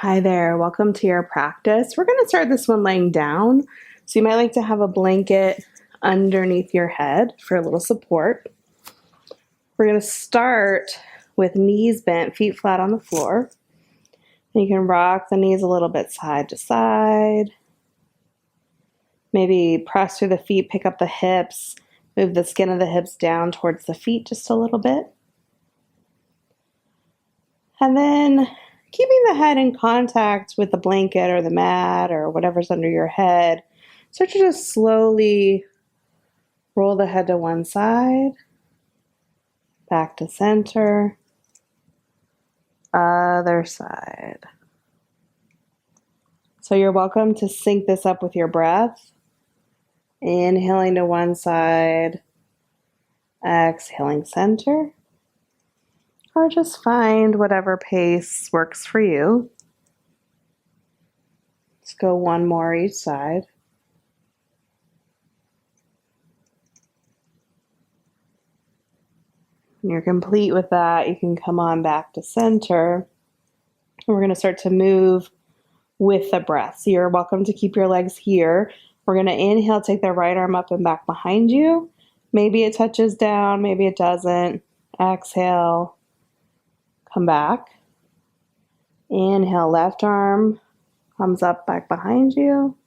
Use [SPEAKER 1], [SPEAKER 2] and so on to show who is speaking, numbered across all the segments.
[SPEAKER 1] Hi there, welcome to your practice. We're going to start this one laying down. So you might like to have a blanket underneath your head for a little support. We're going to start with knees bent, feet flat on the floor. And you can rock the knees a little bit side to side. Maybe press through the feet, pick up the hips, move the skin of the hips down towards the feet just a little bit. And then keeping the head in contact with the blanket or the mat or whatever's under your head. Start to just slowly roll the head to one side, back to center, other side. So you're welcome to sync this up with your breath. Inhaling to one side, exhaling center. Or just find whatever pace works for you. Let's go one more each side. When you're complete with that, you can come on back to center. And we're going to start to move with the breath. So you're welcome to keep your legs here. We're going to inhale, take the right arm up and back behind you. Maybe it touches down, maybe it doesn't. Exhale. Come back. Inhale, left arm comes up back behind you.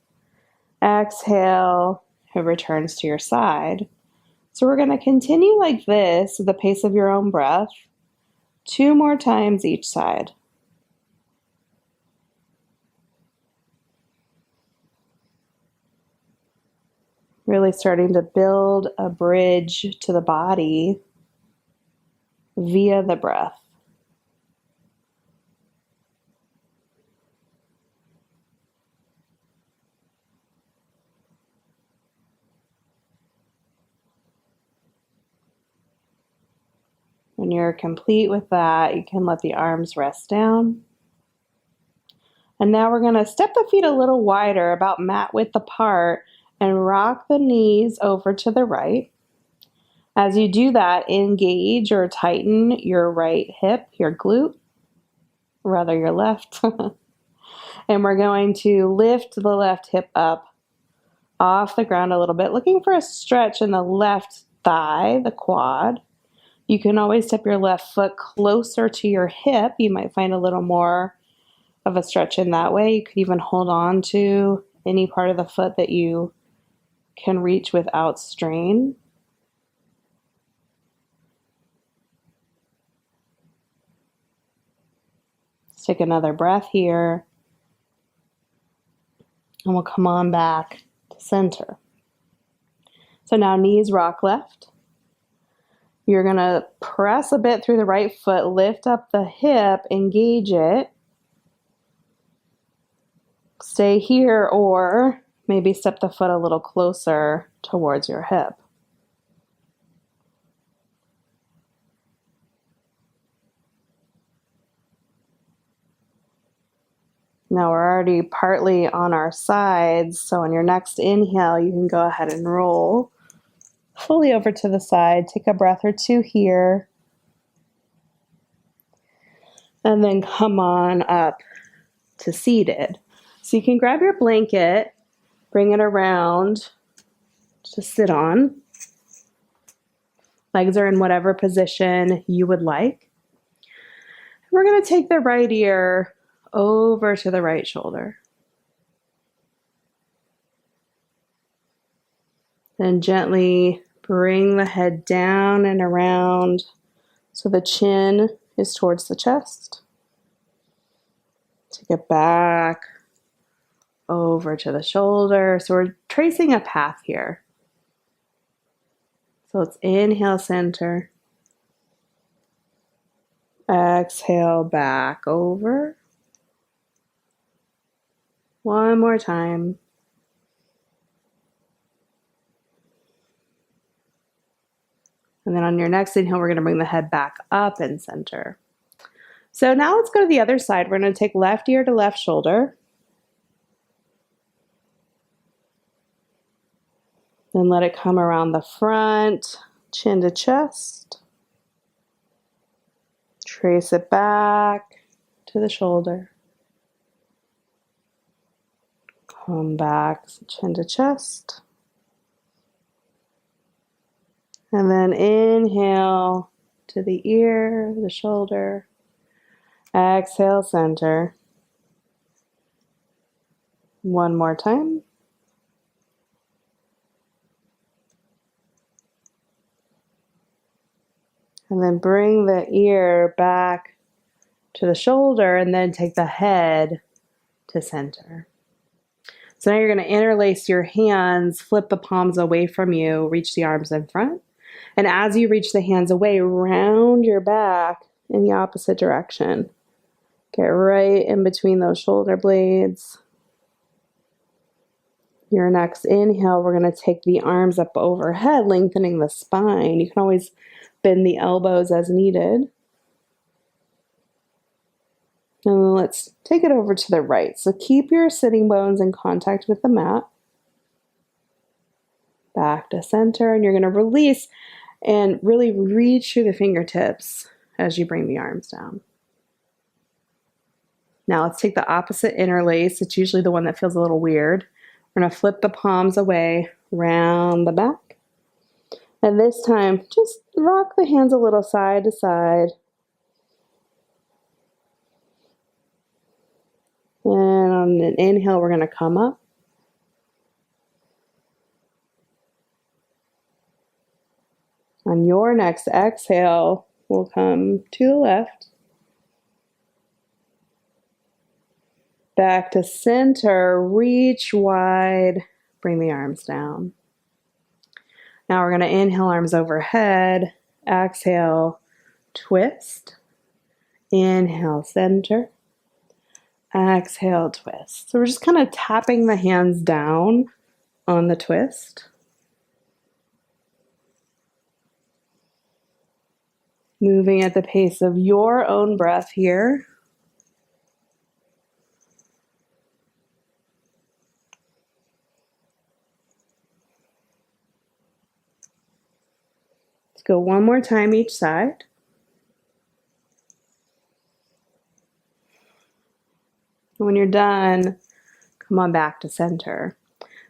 [SPEAKER 1] Exhale, it returns to your side. So we're going to continue like this at the pace of your own breath. 2 more times each side. Really starting to build a bridge to the body via the breath. When you're complete with that, you can let the arms rest down. And now we're going to step the feet a little wider, about mat width apart, and rock the knees over to the right. As you do that, engage or tighten your right hip, your glute, rather your left. And we're going to lift the left hip up off the ground a little bit, looking for a stretch in the left thigh, the quad. You can always step your left foot closer to your hip. You might find a little more of a stretch in that way. You could even hold on to any part of the foot that you can reach without strain. Let's take another breath here. And we'll come on back to center. So now knees rock left. You're going to press a bit through the right foot, lift up the hip, engage it. Stay here or maybe step the foot a little closer towards your hip. Now we're already partly on our sides, so on your next inhale, you can go ahead and roll fully over to the side. Take a breath or two here. And then come on up to seated. So you can grab your blanket, bring it around to sit on. Legs are in whatever position you would like. We're going to take the right ear over to the right shoulder. Then gently bring the head down and around so the chin is towards the chest. Take it back over to the shoulder. So we're tracing a path here. So let's inhale center. Exhale back over. One more time. And then on your next inhale, we're going to bring the head back up and center. So now let's go to the other side. We're going to take left ear to left shoulder. Then let it come around the front, chin to chest. Trace it back to the shoulder. Come back, chin to chest. And then inhale to the ear, the shoulder. Exhale, center. One more time. And then bring the ear back to the shoulder and then take the head to center. So now you're going to interlace your hands, flip the palms away from you, reach the arms in front. And as you reach the hands away, round your back in the opposite direction. Get right in between those shoulder blades. Your next inhale, we're going to take the arms up overhead, lengthening the spine. You can always bend the elbows as needed. And then let's take it over to the right. So keep your sitting bones in contact with the mat. Back to center, and you're going to release and really reach through the fingertips as you bring the arms down. Now let's take the opposite interlace. It's usually the one that feels a little weird. We're going to flip the palms away, round the back. And this time, just rock the hands a little side to side. And on an inhale, we're going to come up. On your next exhale, we'll come to the left. Back to center, reach wide, bring the arms down. Now we're going to inhale, arms overhead. Exhale, twist. Inhale, center. Exhale, twist. So we're just kind of tapping the hands down on the twist. Moving at the pace of your own breath here. Let's go one more time each side. When you're done, come on back to center.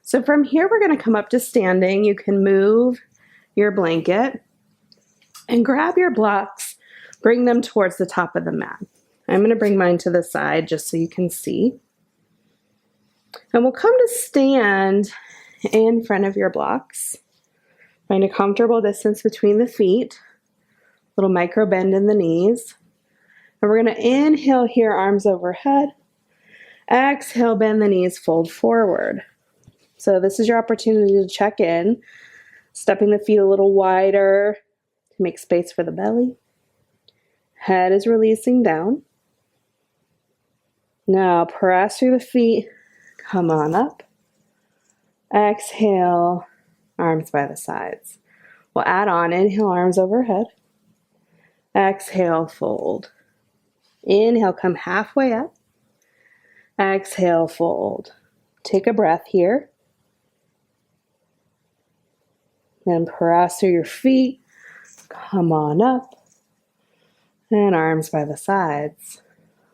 [SPEAKER 1] So from here, we're going to come up to standing. You can move your blanket and grab your blocks, bring them towards the top of the mat. I'm going to bring mine to the side just so you can see. And we'll come to stand in front of your blocks. Find a comfortable distance between the feet, little micro bend in the knees. And we're going to inhale here, arms overhead. Exhale, bend the knees, fold forward. So this is your opportunity to check in, stepping the feet a little wider to make space for the belly. Head is releasing down. Now press through the feet, come on up. Exhale, arms by the sides. We'll add on, inhale, arms overhead. Exhale, fold. Inhale, come halfway up. Exhale, fold. Take a breath here. Then press through your feet. Come on up. And arms by the sides.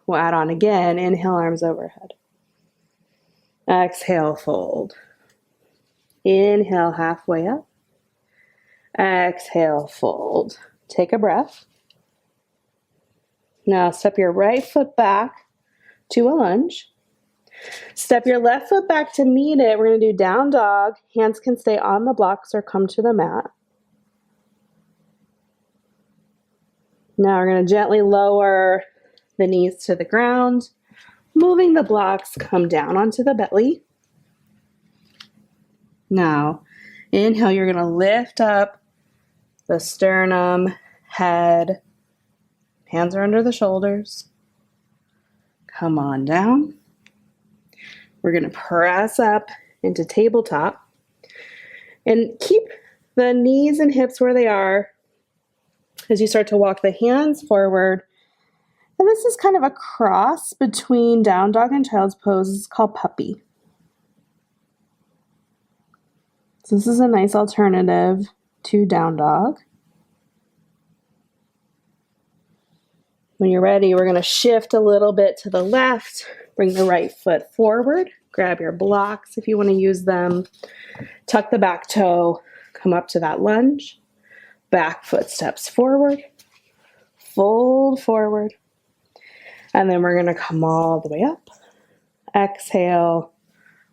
[SPEAKER 1] We'll add on again. Inhale, arms overhead. Exhale, fold. Inhale, halfway up. Exhale, fold. Take a breath. Now step your right foot back to a lunge. Step your left foot back to meet it. We're going to do down dog. Hands can stay on the blocks or come to the mat. Now we're going to gently lower the knees to the ground. Moving the blocks, come down onto the belly. Now, inhale, you're going to lift up the sternum, head. Hands are under the shoulders. Come on down. We're going to press up into tabletop and keep the knees and hips where they are as you start to walk the hands forward. And this is kind of a cross between down dog and child's pose. It's called puppy. So this is a nice alternative to down dog. When you're ready, we're going to shift a little bit to the left. Bring the right foot forward. Grab your blocks if you want to use them. Tuck the back toe. Come up to that lunge. Back foot steps forward. Fold forward. And then we're going to come all the way up. Exhale,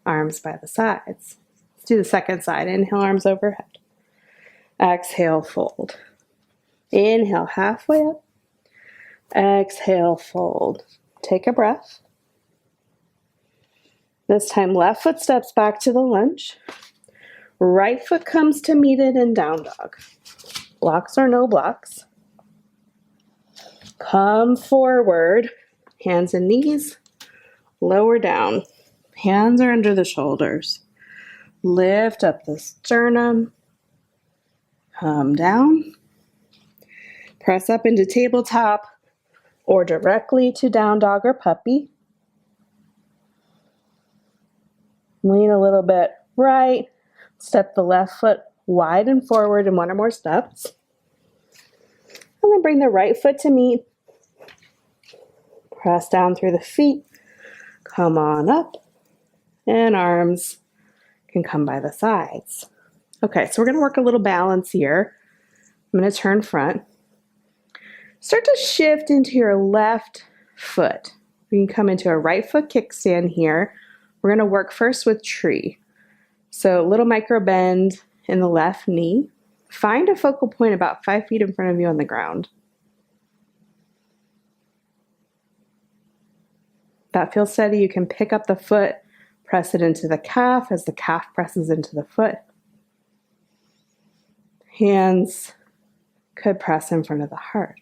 [SPEAKER 1] arms by the sides. Let's do the second side. Inhale, arms overhead. Exhale, fold. Inhale, halfway up. Exhale, fold. Take a breath. This time, left foot steps back to the lunge. Right foot comes to meet it in down dog. Blocks or no blocks. Come forward, hands and knees, lower down. Hands are under the shoulders. Lift up the sternum. Come down. Press up into tabletop or directly to down dog or puppy. Lean a little bit right. Step the left foot wide and forward in one or more steps. And then bring the right foot to meet. Press down through the feet. Come on up. And arms can come by the sides. Okay, so we're going to work a little balance here. I'm going to turn front. Start to shift into your left foot. You can come into a right foot kickstand here. We're going to work first with tree. So little micro bend in the left knee. Find a focal point about 5 feet in front of you on the ground. If that feels steady, you can pick up the foot, press it into the calf as the calf presses into the foot. Hands could press in front of the heart.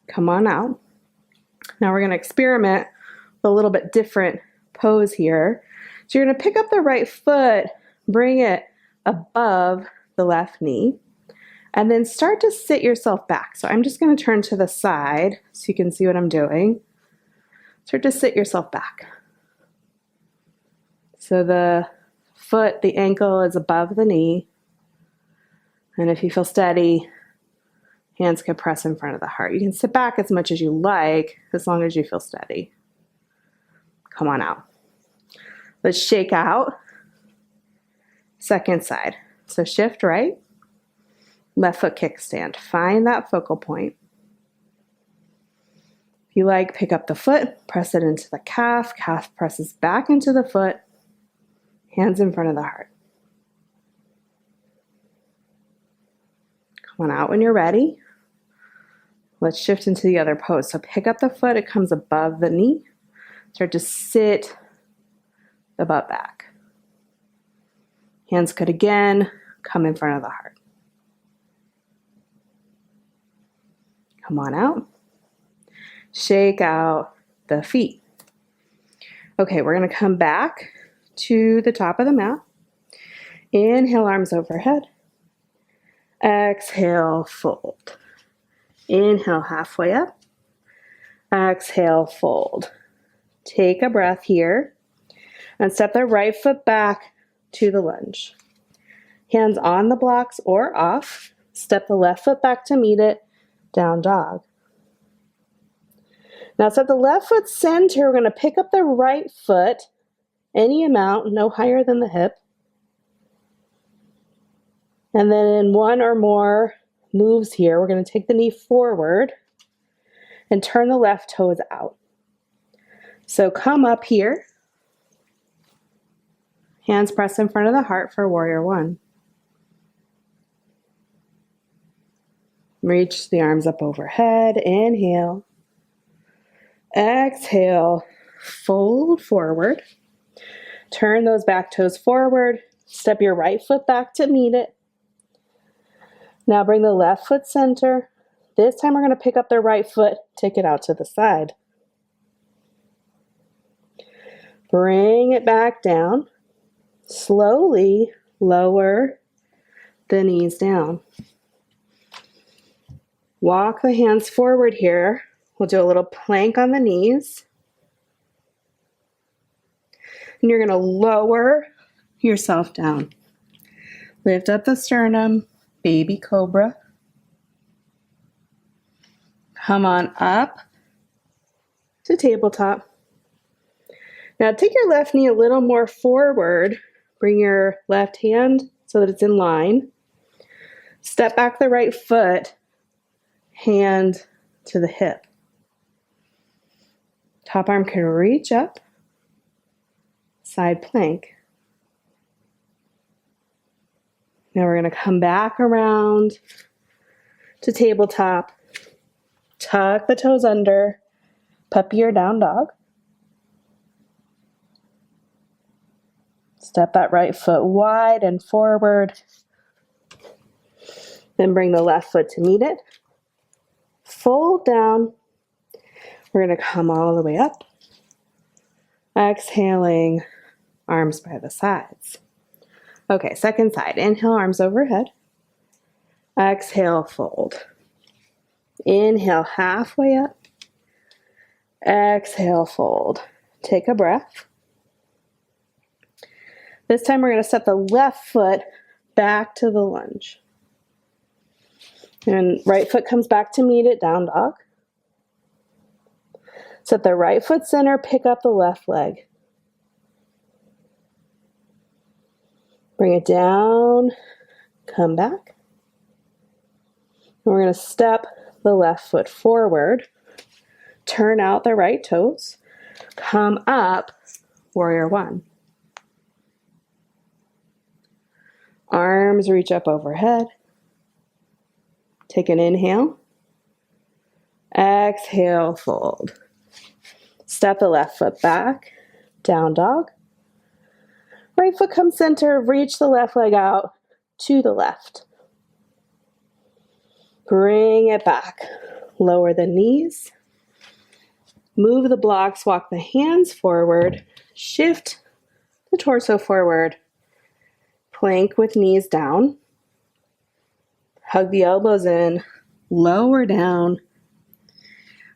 [SPEAKER 1] Come on out. Now we're going to experiment with a little bit different pose here. So you're going to pick up the right foot, bring it above the left knee, and then start to sit yourself back. So I'm just going to turn to the side so you can see what I'm doing. Start to sit yourself back. So the foot, the ankle is above the knee. And if you feel steady, hands can press in front of the heart. You can sit back as much as you like, as long as you feel steady. Come on out. Let's shake out. Second side. So shift right. Left foot kickstand. Find that focal point. If you like, pick up the foot, press it into the calf. Calf presses back into the foot. Hands in front of the heart. Come on out when you're ready. Let's shift into the other pose. So pick up the foot. It comes above the knee. Start to sit the butt back. Hands could again come in front of the heart. Come on out. Shake out the feet. Okay, we're going to come back to the top of the mat. Inhale, arms overhead. Exhale, fold. Inhale, halfway up. Exhale, fold. Take a breath here and step the right foot back to the lunge. Hands on the blocks or off. Step the left foot back to meet it. Down dog. Now set the left foot center. We're going to pick up the right foot, any amount, no higher than the hip. And then in one or more moves here, we're going to take the knee forward and turn the left toes out. So come up here. Hands press in front of the heart for warrior one. Reach the arms up overhead. Inhale. Exhale. Fold forward. Turn those back toes forward. Step your right foot back to meet it. Now bring the left foot center. This time we're going to pick up the right foot, take it out to the side. Bring it back down. Slowly lower the knees down. Walk the hands forward here. We'll do a little plank on the knees. And you're going to lower yourself down. Lift up the sternum, baby cobra. Come on up to tabletop. Now take your left knee a little more forward. Bring your left hand so that it's in line. Step back the right foot, hand to the hip. Top arm can reach up, side plank. Now we're going to come back around to tabletop. Tuck the toes under, puppy or down dog. Step that right foot wide and forward. Then bring the left foot to meet it. Fold down. We're going to come all the way up. Exhaling, arms by the sides. Okay, second side. Inhale, arms overhead. Exhale, fold. Inhale, halfway up. Exhale, fold. Take a breath. This time we're going to step the left foot back to the lunge. And right foot comes back to meet it, down dog. Set the right foot center, pick up the left leg. Bring it down, come back. And we're going to step the left foot forward, turn out the right toes, come up, warrior one. Arms reach up overhead. Take an inhale. Exhale, fold. Step the left foot back, down dog. Right foot comes center, reach the left leg out to the left. Bring it back. Lower the knees. Move the blocks, walk the hands forward. Shift the torso forward. Plank with knees down. Hug the elbows in. Lower down.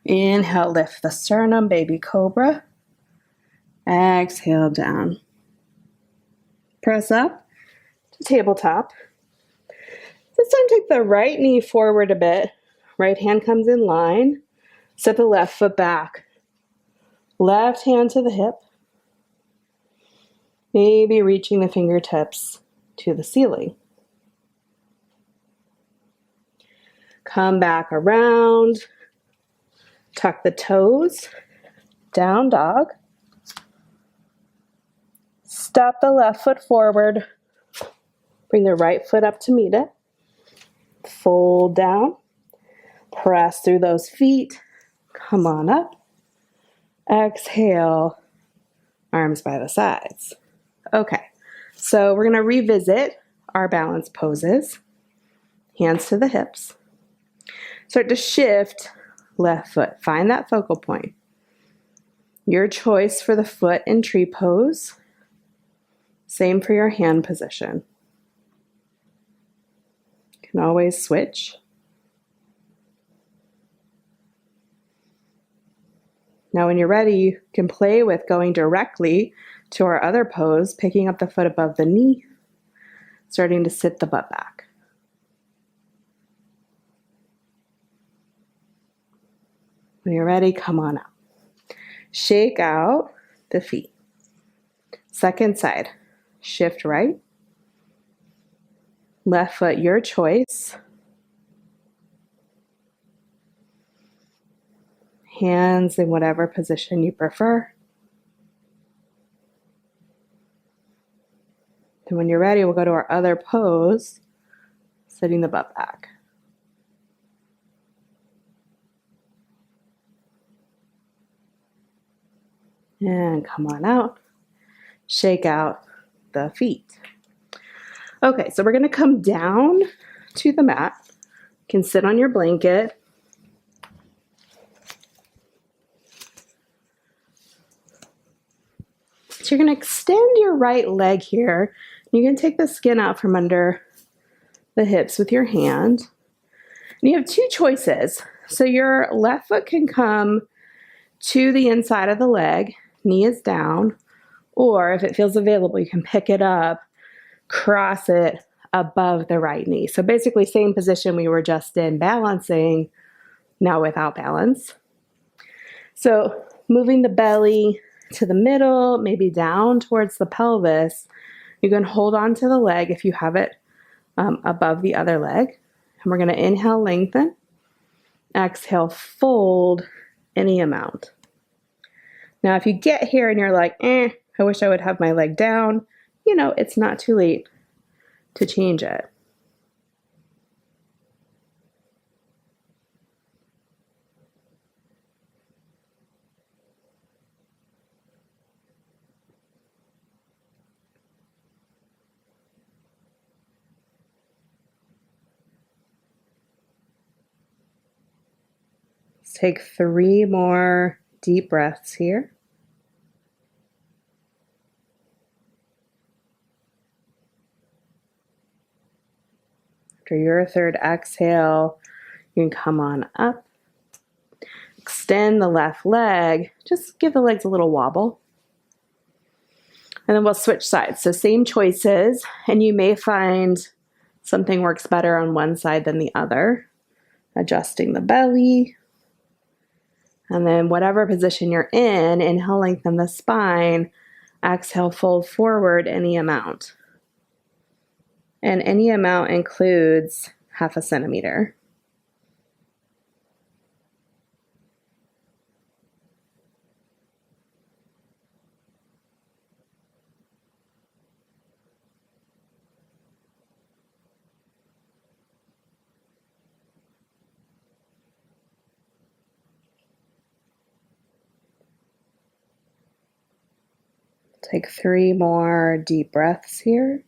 [SPEAKER 1] Inhale, lift the sternum, baby cobra. Exhale, down. Press up to tabletop. This time take the right knee forward a bit. Right hand comes in line. Step the left foot back. Left hand to the hip. Maybe reaching the fingertips to the ceiling. Come back around. Tuck the toes. Down dog. Step the left foot forward. Bring the right foot up to meet it. Fold down. Press through those feet. Come on up. Exhale. Arms by the sides. Okay, so we're going to revisit our balance poses. Hands to the hips. Start to shift left foot. Find that focal point. Your choice for the foot in tree pose. Same for your hand position. You can always switch. Now when you're ready, you can play with going directly to our other pose, picking up the foot above the knee, starting to sit the butt back. When you're ready, come on out. Shake out the feet. Second side, shift right. Left foot, your choice. Hands in whatever position you prefer. And when you're ready, we'll go to our other pose, sitting the butt back. And come on out. Shake out the feet. Okay, so we're going to come down to the mat. You can sit on your blanket. So you're going to extend your right leg here. You can take the skin out from under the hips with your hand. And you have two choices. So your left foot can come to the inside of the leg, knee is down, or if it feels available, you can pick it up, cross it above the right knee. So basically same position we were just in, balancing, now without balance. So moving the belly to the middle, maybe down towards the pelvis. You can hold on to the leg if you have it above the other leg. And we're going to inhale, lengthen. Exhale, fold any amount. Now, if you get here and you're like, I wish I would have my leg down, it's not too late to change it. Let's take 3 more deep breaths here. After your third exhale, you can come on up. Extend the left leg. Just give the legs a little wobble. And then we'll switch sides. So same choices, and you may find something works better on one side than the other. Adjusting the belly. And then whatever position you're in, inhale, lengthen the spine. Exhale, fold forward any amount. And any amount includes 0.5 centimeter. Take 3 more deep breaths here.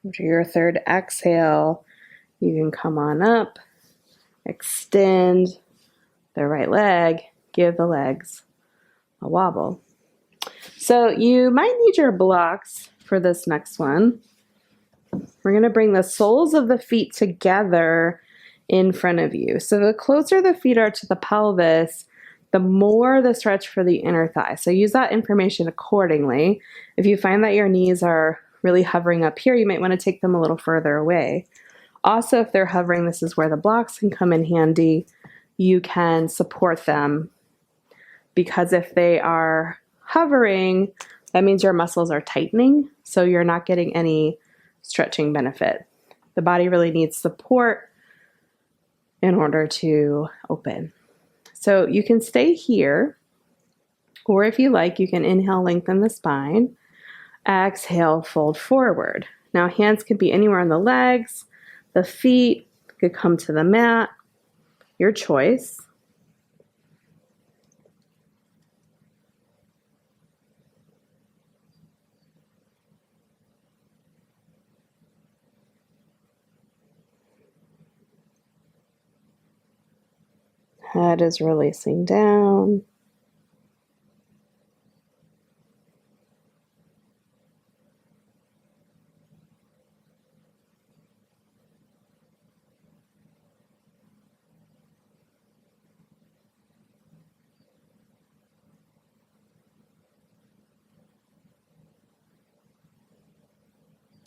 [SPEAKER 1] After your third exhale, you can come on up, extend the right leg, give the legs a wobble. So you might need your blocks for this next one. We're going to bring the soles of the feet together in front of you. So the closer the feet are to the pelvis, the more the stretch for the inner thigh. So use that information accordingly. If you find that your knees are really hovering up here, you might want to take them a little further away. Also, if they're hovering, this is where the blocks can come in handy. You can support them, because if they are hovering, that means your muscles are tightening, so you're not getting any stretching benefit. The body really needs support in order to open. So you can stay here, or if you like, you can inhale, lengthen the spine. Exhale, fold forward. Now hands could be anywhere on the legs, the feet could come to the mat, your choice. Head is releasing down.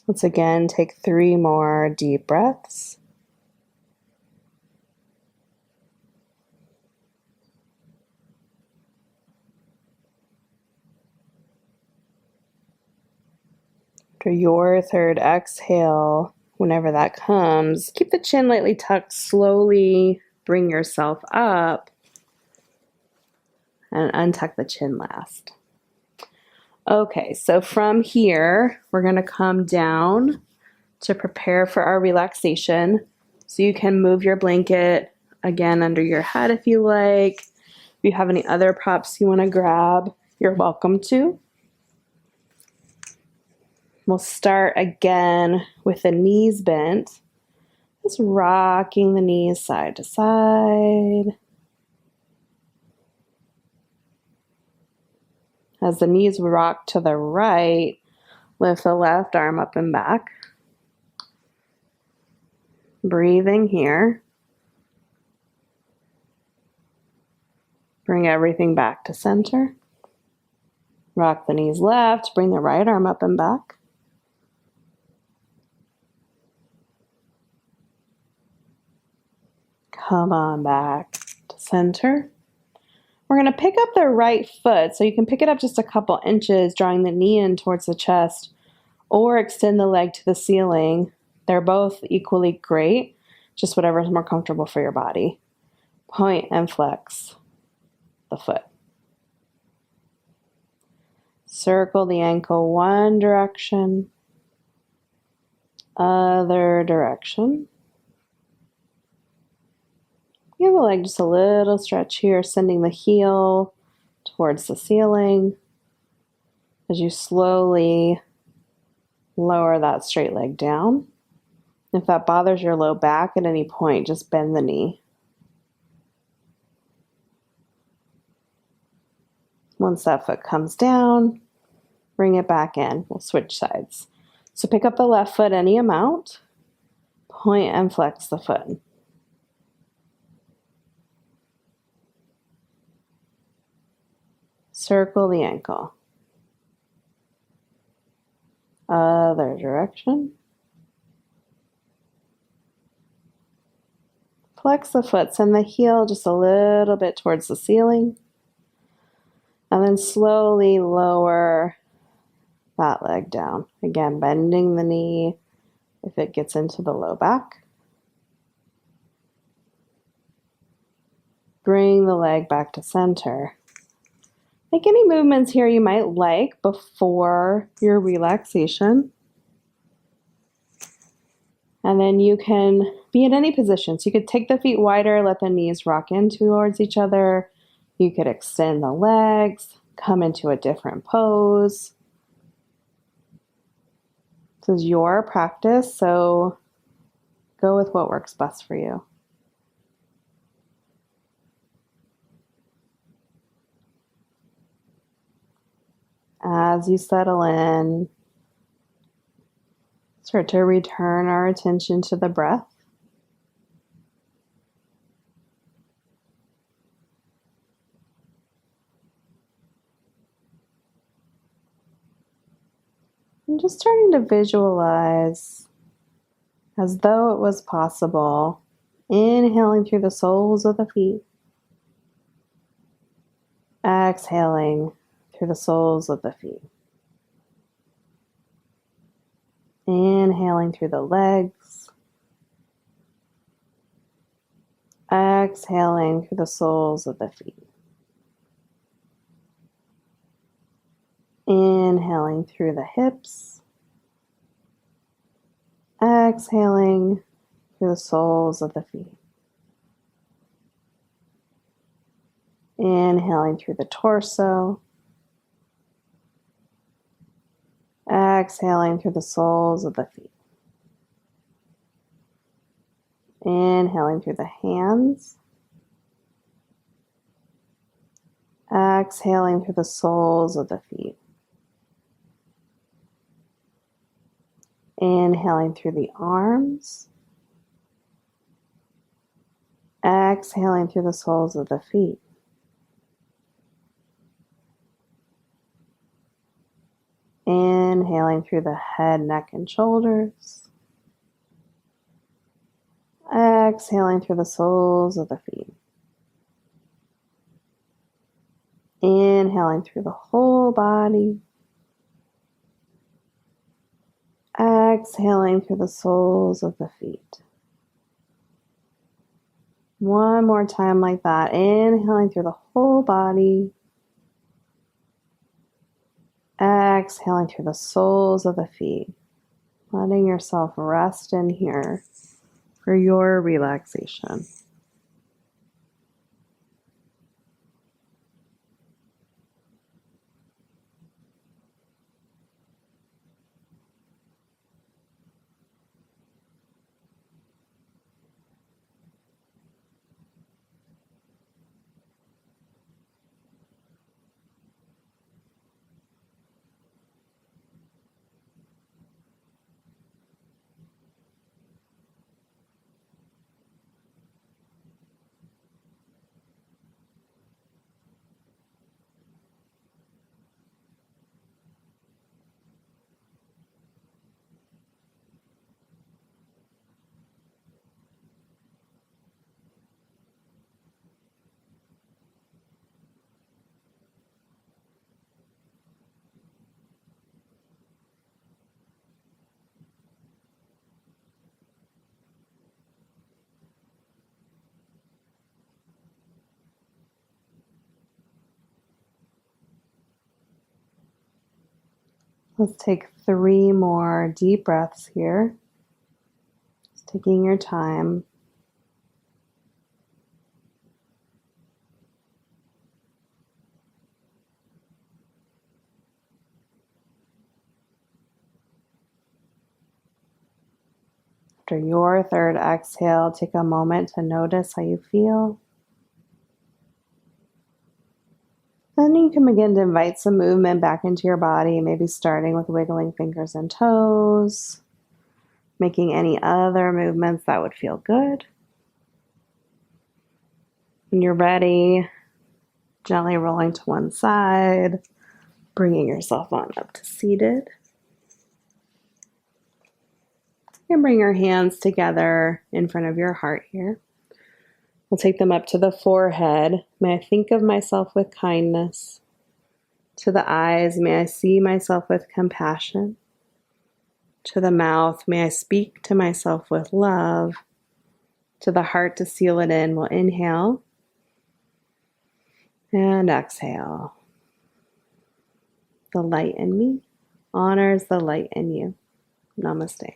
[SPEAKER 1] Let's again take 3 more deep breaths. After your third exhale, whenever that comes, keep the chin lightly tucked, slowly bring yourself up, and untuck the chin last. Okay, so from here, we're going to come down to prepare for our relaxation. So you can move your blanket again under your head if you like. If you have any other props you want to grab, you're welcome to. We'll start again with the knees bent. Just rocking the knees side to side. As the knees rock to the right, lift the left arm up and back. Breathing here. Bring everything back to center. Rock the knees left. Bring the right arm up and back. Come on back to center. We're going to pick up the right foot. So you can pick it up just a couple inches, drawing the knee in towards the chest, or extend the leg to the ceiling. They're both equally great, just whatever is more comfortable for your body. Point and flex the foot. Circle the ankle one direction, other direction. Give the leg just a little stretch here, sending the heel towards the ceiling as you slowly lower that straight leg down. If that bothers your low back at any point, just bend the knee. Once that foot comes down, bring it back in. We'll switch sides. So pick up the left foot any amount, point and flex the foot. Circle the ankle. Other direction. Flex the foot, send the heel just a little bit towards the ceiling. And then slowly lower that leg down. Again, bending the knee if it gets into the low back. Bring the leg back to center. Make any movements here you might like before your relaxation. And then you can be in any position. So you could take the feet wider, let the knees rock in towards each other. You could extend the legs, come into a different pose. This is your practice, so go with what works best for you. As you settle in, start to return our attention to the breath. And just starting to visualize as though it was possible, inhaling through the soles of the feet, exhaling through the soles of the feet. Inhaling through the legs, exhaling through the soles of the feet. Inhaling through the hips, exhaling through the soles of the feet. Inhaling through the torso, exhaling through the soles of the feet. Inhaling through the hands, exhaling through the soles of the feet. Inhaling through the arms, exhaling through the soles of the feet. Inhaling through the head, neck, and shoulders. Exhaling through the soles of the feet. Inhaling through the whole body. Exhaling through the soles of the feet. One more time like that. Inhaling through the whole body. Exhaling through the soles of the feet. Letting yourself rest in here for your relaxation. Let's take 3 more deep breaths here. Just taking your time. After your third exhale, take a moment to notice how you feel. Then you can begin to invite some movement back into your body, maybe starting with wiggling fingers and toes, making any other movements that would feel good. When you're ready, gently rolling to one side, bringing yourself on up to seated. And bring your hands together in front of your heart here. We'll take them up to the forehead. May I think of myself with kindness. To the eyes, may I see myself with compassion. To the mouth, may I speak to myself with love. To the heart, to seal it in, we'll inhale and exhale. The light in me honors the light in you. Namaste.